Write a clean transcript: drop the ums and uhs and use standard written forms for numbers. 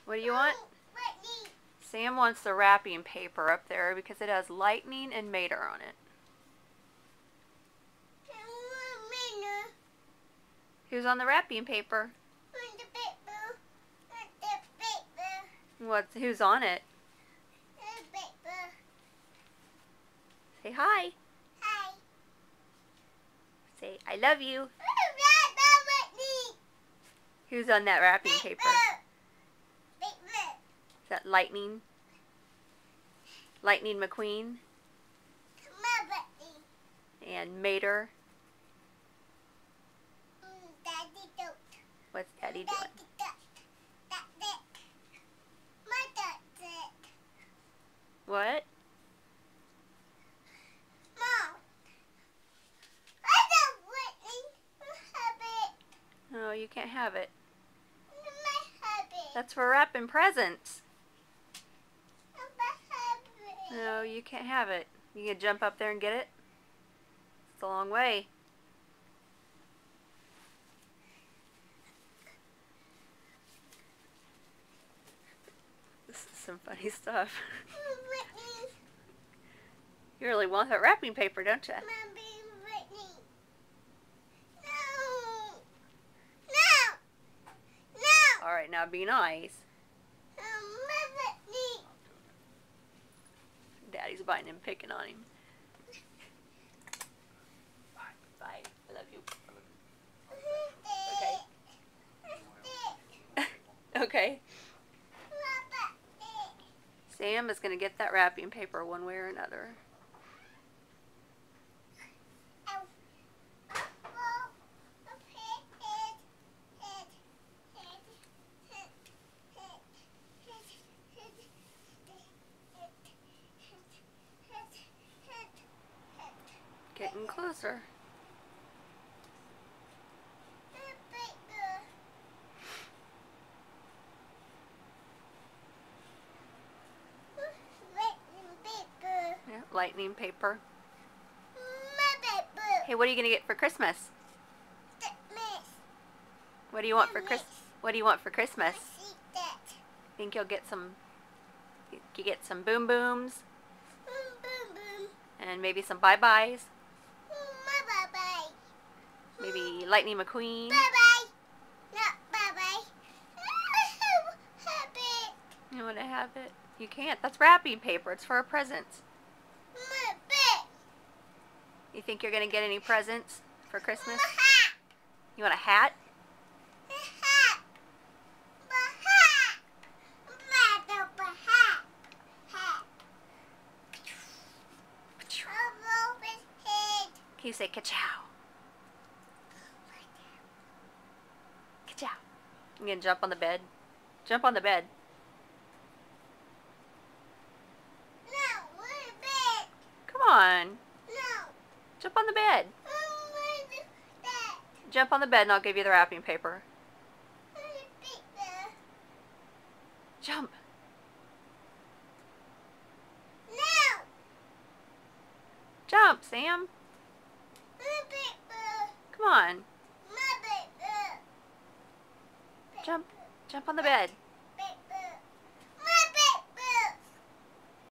What do you want? Sam wants the wrapping paper up there because it has Lightning and Mater on it. Who's on the wrapping paper? Who's on it? Say hi. Hi. Say, I love you. Who's on that wrapping paper? Is that Lightning? Lightning McQueen? And Mater? What's Daddy doing? What? No, you can't have it. That's for wrapping presents. No, you can't have it. You can jump up there and get it? It's a long way. This is some funny stuff. You really want that wrapping paper, don't you? Alright, now be nice. Daddy's biting and picking on him. Bye. I love you. Okay. Okay. Sam is going to get that wrapping paper one way or another. Getting closer. Yeah, lightning paper. Hey, what are you gonna get for Christmas? What do you want for Christmas? What do you want for Christmas? Think you'll get some? You get some boom booms? And maybe some bye byes. Maybe Lightning McQueen. You want to have it? You can't. That's wrapping paper. It's for a present. You think you're going to get any presents for Christmas? You want a hat? Can you say ka-chow? Ka-chow. You gonna jump on the bed? Jump on the bed. No, we're in bed. Come on. No. Jump on the bed. Bed. Jump on the bed and I'll give you the wrapping paper. Jump. No. Jump, Sam. Come on. Jump. Jump on the bed.